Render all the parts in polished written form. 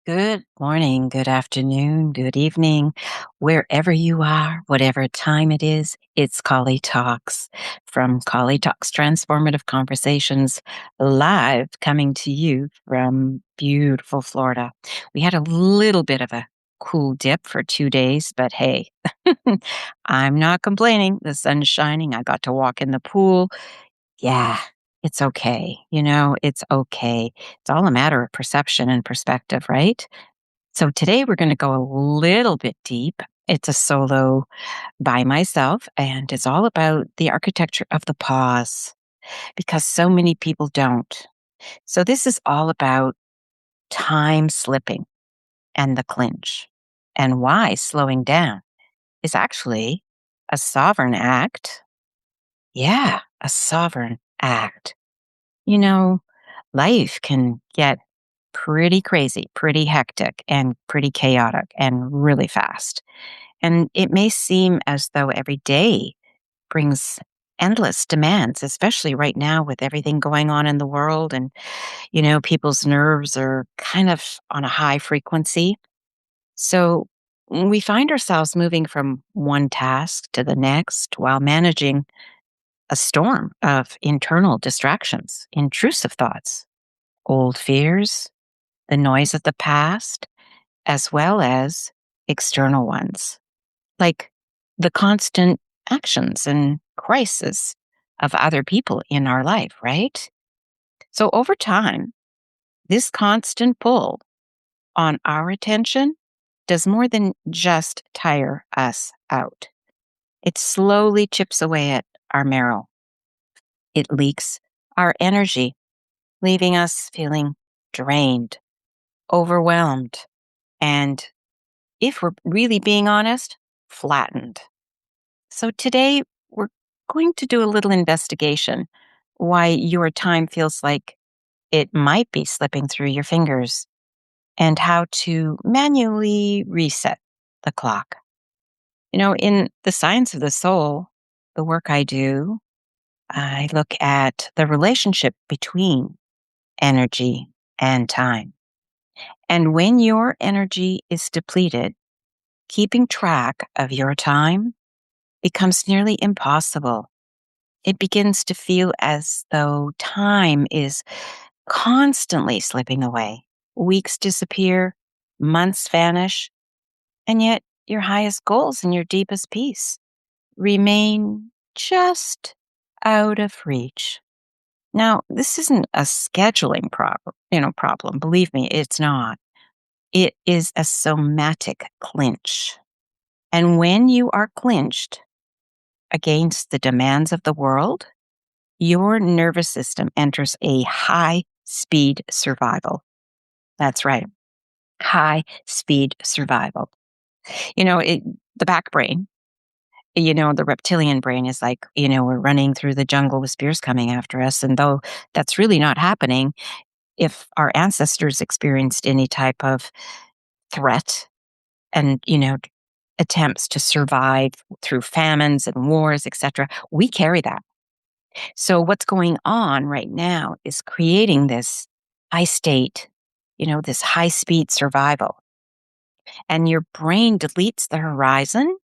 Good morning, good afternoon, good evening, wherever you are, whatever time it is, it's Colli Talks from Colli Talks Transformative Conversations, live coming to you from beautiful Florida. We had a little bit of a cool dip for 2 days, but hey, I'm not complaining. The sun's shining. I got to walk in the pool. Yeah, it's okay. It's okay. It's all a matter of perception and perspective, right? So today we're going to go a little bit deep. It's a solo by myself, and it's all about the architecture of the pause because so many people don't. So this is all about time slipping and the clinch and why slowing down is actually a sovereign act. Yeah, a sovereign act. You know, life can get pretty crazy, pretty hectic, and pretty chaotic and really fast. And it may seem as though every day brings endless demands, especially right now with everything going on in the world. And, people's nerves are kind of on a high frequency. So we find ourselves moving from one task to the next while managing a storm of internal distractions, intrusive thoughts, old fears, the noise of the past, as well as external ones, like the constant actions and crisis of other people in our life, right? So over time, this constant pull on our attention does more than just tire us out. It slowly chips away at our marrow. It leaks our energy, leaving us feeling drained, overwhelmed, and if we're really being honest, flattened. So today we're going to do a little investigation why your time feels like it might be slipping through your fingers and how to manually reset the clock. In the science of the soul, the work I do, I look at the relationship between energy and time. And when your energy is depleted, keeping track of your time becomes nearly impossible. It begins to feel as though time is constantly slipping away. Weeks disappear, months vanish, and yet your highest goals and your deepest peace remain just out of reach. Now, this isn't a scheduling problem. Believe me, it's not. It is a somatic clinch. And when you are clinched against the demands of the world, your nervous system enters a high speed survival. That's right. High speed survival. The back brain, the reptilian brain is like, we're running through the jungle with spears coming after us. And though that's really not happening, if our ancestors experienced any type of threat and, attempts to survive through famines and wars, etc., we carry that. So what's going on right now is creating this high state, this high speed survival. And your brain deletes the horizon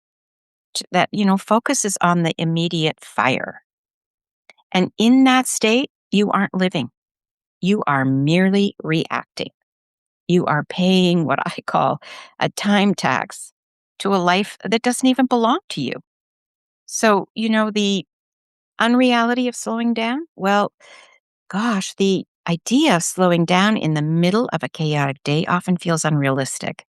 that, focuses on the immediate fire. And in that state, you aren't living. You are merely reacting. You are paying what I call a time tax to a life that doesn't even belong to you. So, the unreality of slowing down? Well, gosh, the idea of slowing down in the middle of a chaotic day often feels unrealistic.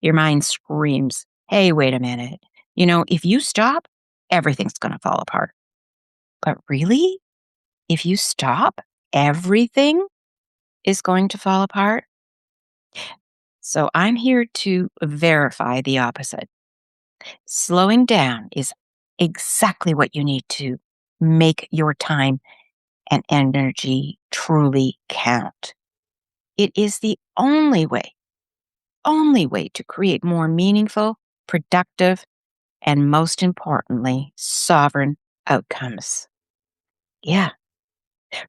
Your mind screams, hey, wait a minute. If you stop, everything's going to fall apart. But really, if you stop, everything is going to fall apart. So I'm here to verify the opposite. Slowing down is exactly what you need to make your time and energy truly count. It is the only way to create more meaningful, productive, and most importantly, sovereign outcomes. Yeah.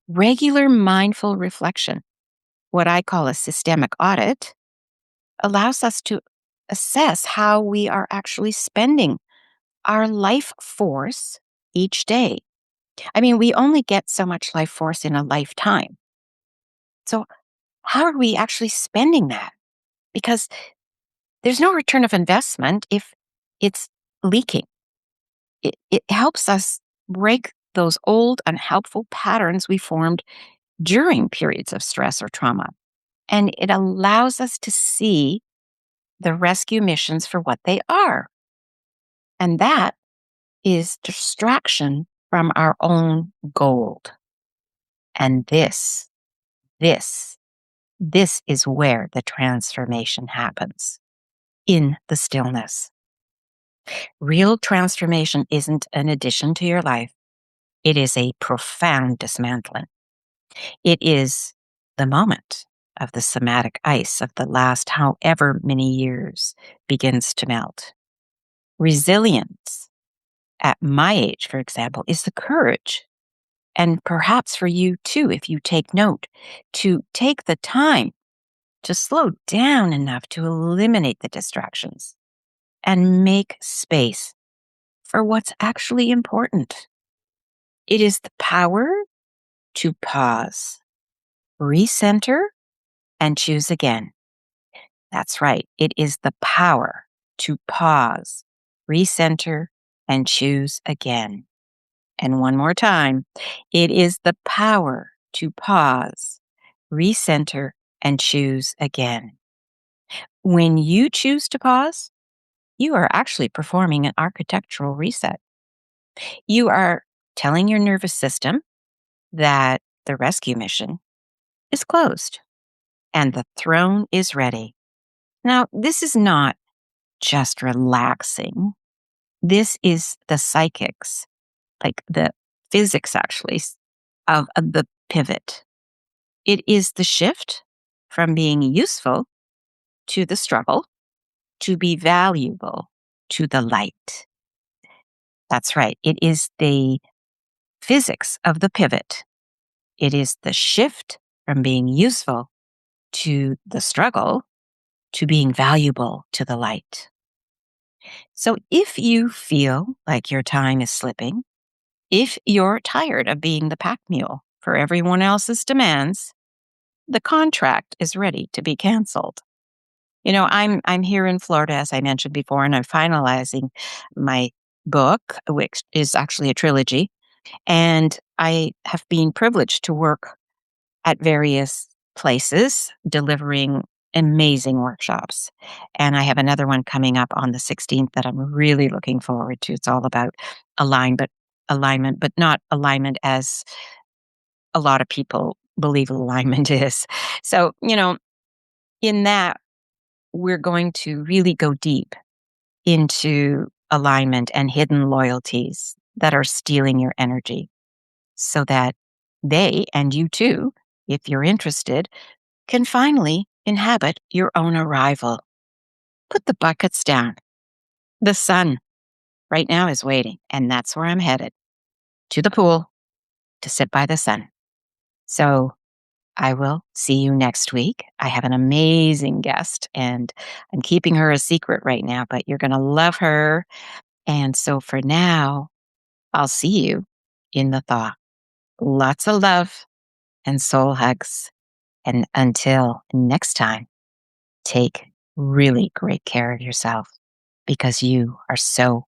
Regular mindful reflection, what I call a systemic audit, allows us to assess how we are actually spending our life force each day. I mean, we only get so much life force in a lifetime. So, how are we actually spending that? Because there's no return of investment if it's leaking. It helps us break those old, unhelpful patterns we formed during periods of stress or trauma. And it allows us to see the rescue missions for what they are. And that is distraction from our own gold. And this, this is where the transformation happens in the stillness. Real transformation isn't an addition to your life, it is a profound dismantling. It is the moment of the somatic ice of the last however many years begins to melt. Resilience, at my age, for example, is the courage, and perhaps for you too, if you take note, to take the time to slow down enough to eliminate the distractions and make space for what's actually important. It is the power to pause, recenter, and choose again. That's right. It is the power to pause, recenter, and choose again. And one more time, it is the power to pause, recenter, and choose again. When you choose to pause, you are actually performing an architectural reset. You are telling your nervous system that the rescue mission is closed and the throne is ready. Now, this is not just relaxing. This is the psychics, like the physics actually, of the pivot. It is the shift from being useful to the struggle to be valuable to the light. That's right. It is the physics of the pivot. It is the shift from being useful to the struggle to being valuable to the light. So if you feel like your time is slipping, if you're tired of being the pack mule for everyone else's demands, the contract is ready to be canceled. You know, I'm here in Florida, as I mentioned before, and I'm finalizing my book, which is actually a trilogy. And I have been privileged to work at various places delivering amazing workshops. And I have another one coming up on the 16th that I'm really looking forward to. It's all about alignment, but not alignment as a lot of people believe alignment is. So, in that, we're going to really go deep into alignment and hidden loyalties that are stealing your energy so that they and you too, if you're interested, can finally inhabit your own arrival. Put the buckets down. The sun right now is waiting, and that's where I'm headed, to the pool to sit by the sun. So I will see you next week. I have an amazing guest, and I'm keeping her a secret right now, but you're going to love her. And so for now, I'll see you in the thaw. Lots of love and soul hugs. And until next time, take really great care of yourself because you are so